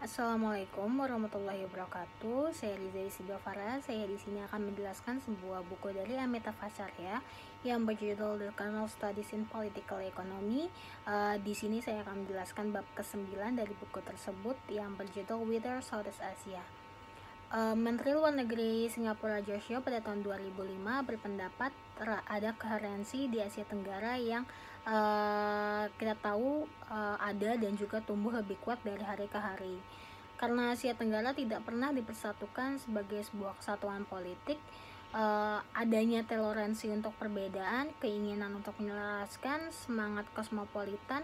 Assalamualaikum warahmatullahi wabarakatuh. Saya Liza Isidofara. Saya di sini akan menjelaskan sebuah buku dari Amita Facharya yang berjudul The Kernel Studies in Political Economy. Di sini saya akan menjelaskan bab ke-9 dari buku tersebut yang berjudul Wither Southeast Asia. Menteri Luar Negeri Singapura Josh Yeo pada tahun 2005 berpendapat ada koherensi di Asia Tenggara yang kita tahu ada dan juga tumbuh lebih kuat dari hari ke hari. Karena Asia Tenggara tidak pernah dipersatukan sebagai sebuah kesatuan politik, adanya toleransi untuk perbedaan, keinginan untuk menyelaraskan, semangat kosmopolitan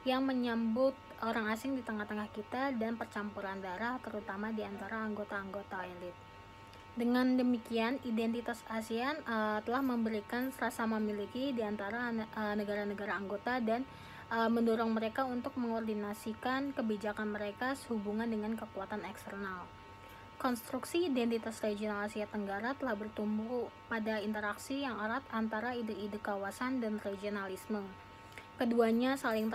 yang menyambut orang asing di tengah-tengah kita, dan percampuran darah terutama di antara anggota-anggota elit. Dengan demikian, identitas ASEAN telah memberikan rasa memiliki di antara negara-negara anggota dan mendorong mereka untuk mengkoordinasikan kebijakan mereka sehubungan dengan kekuatan eksternal. Konstruksi identitas regional Asia Tenggara telah bertumbuh pada interaksi yang erat antara ide-ide kawasan dan regionalisme. Keduanya saling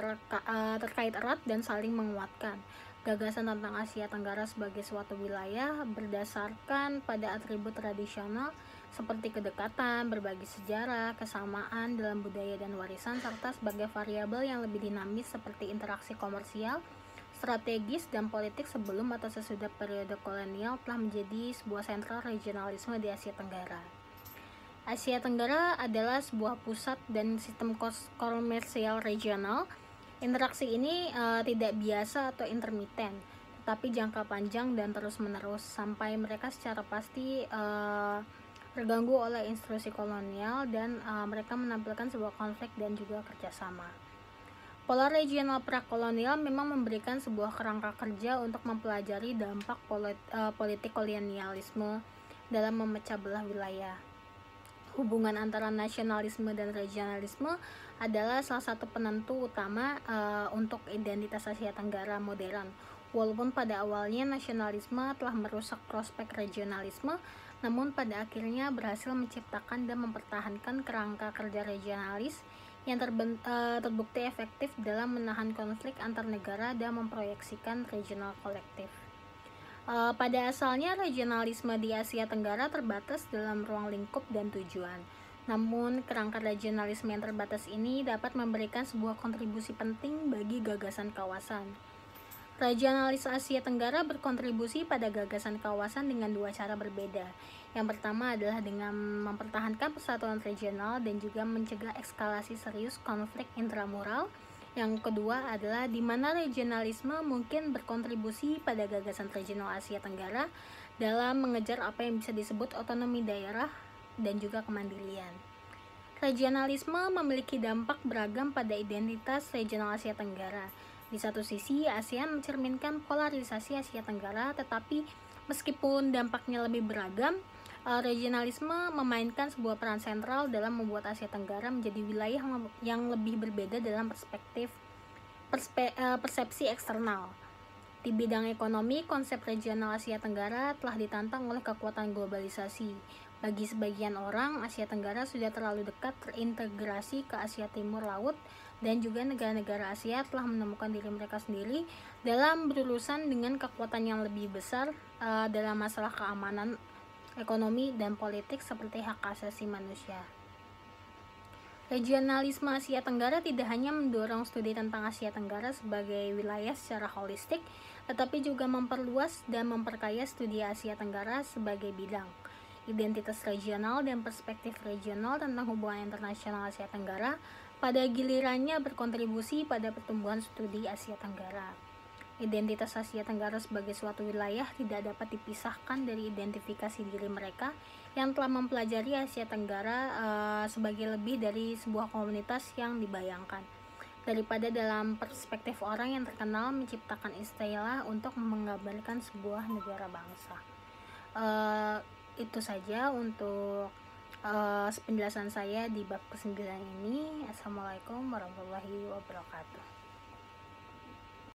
terkait erat dan saling menguatkan. Gagasan tentang Asia Tenggara sebagai suatu wilayah berdasarkan pada atribut tradisional seperti kedekatan, berbagi sejarah, kesamaan dalam budaya dan warisan, serta sebagai variabel yang lebih dinamis seperti interaksi komersial, strategis, dan politik sebelum atau sesudah periode kolonial telah menjadi sebuah sentral regionalisme di Asia Tenggara. Asia Tenggara adalah sebuah pusat dan sistem komersial regional. Interaksi ini tidak biasa atau intermiten, tetapi jangka panjang dan terus-menerus sampai mereka secara pasti terganggu oleh instruksi kolonial dan mereka menampilkan sebuah konflik dan juga kerjasama. Pola regional prakolonial memang memberikan sebuah kerangka kerja untuk mempelajari dampak politik kolonialisme dalam memecah belah wilayah. Hubungan antara nasionalisme dan regionalisme adalah salah satu penentu utama untuk identitas Asia Tenggara modern. Walaupun pada awalnya nasionalisme telah merusak prospek regionalisme, namun pada akhirnya berhasil menciptakan dan mempertahankan kerangka kerja regionalis yang terbukti efektif dalam menahan konflik antar negara dan memproyeksikan regional kolektif. Pada asalnya, regionalisme di Asia Tenggara terbatas dalam ruang lingkup dan tujuan. Namun, kerangka regionalisme yang terbatas ini dapat memberikan sebuah kontribusi penting bagi gagasan kawasan. Regionalis Asia Tenggara berkontribusi pada gagasan kawasan dengan dua cara berbeda. Yang pertama adalah dengan mempertahankan persatuan regional dan juga mencegah eskalasi serius konflik intramural. Yang kedua adalah di mana regionalisme mungkin berkontribusi pada gagasan regional Asia Tenggara dalam mengejar apa yang bisa disebut otonomi daerah dan juga kemandirian. Regionalisme memiliki dampak beragam pada identitas regional Asia Tenggara. Di satu sisi, ASEAN mencerminkan polarisasi Asia Tenggara, tetapi meskipun dampaknya lebih beragam, regionalisme memainkan sebuah peran sentral dalam membuat Asia Tenggara menjadi wilayah yang lebih berbeda dalam persepsi eksternal. Di bidang ekonomi, konsep regional Asia Tenggara telah ditantang oleh kekuatan globalisasi. Bagi sebagian orang, Asia Tenggara sudah terlalu dekat terintegrasi ke Asia Timur Laut, dan juga negara-negara Asia telah menemukan diri mereka sendiri dalam berurusan dengan kekuatan yang lebih besar dalam masalah keamanan, ekonomi, dan politik seperti hak asasi manusia. Regionalisme Asia Tenggara tidak hanya mendorong studi tentang Asia Tenggara sebagai wilayah secara holistik, tetapi juga memperluas dan memperkaya studi Asia Tenggara sebagai bidang. Identitas regional dan perspektif regional tentang hubungan internasional Asia Tenggara pada gilirannya berkontribusi pada pertumbuhan studi Asia Tenggara. Identitas Asia Tenggara sebagai suatu wilayah tidak dapat dipisahkan dari identifikasi diri mereka yang telah mempelajari Asia Tenggara sebagai lebih dari sebuah komunitas yang dibayangkan, daripada dalam perspektif orang yang terkenal menciptakan istilah untuk menggambarkan sebuah negara bangsa. Itu saja untuk penjelasan saya di bab ke-9 ini. Assalamualaikum warahmatullahi wabarakatuh.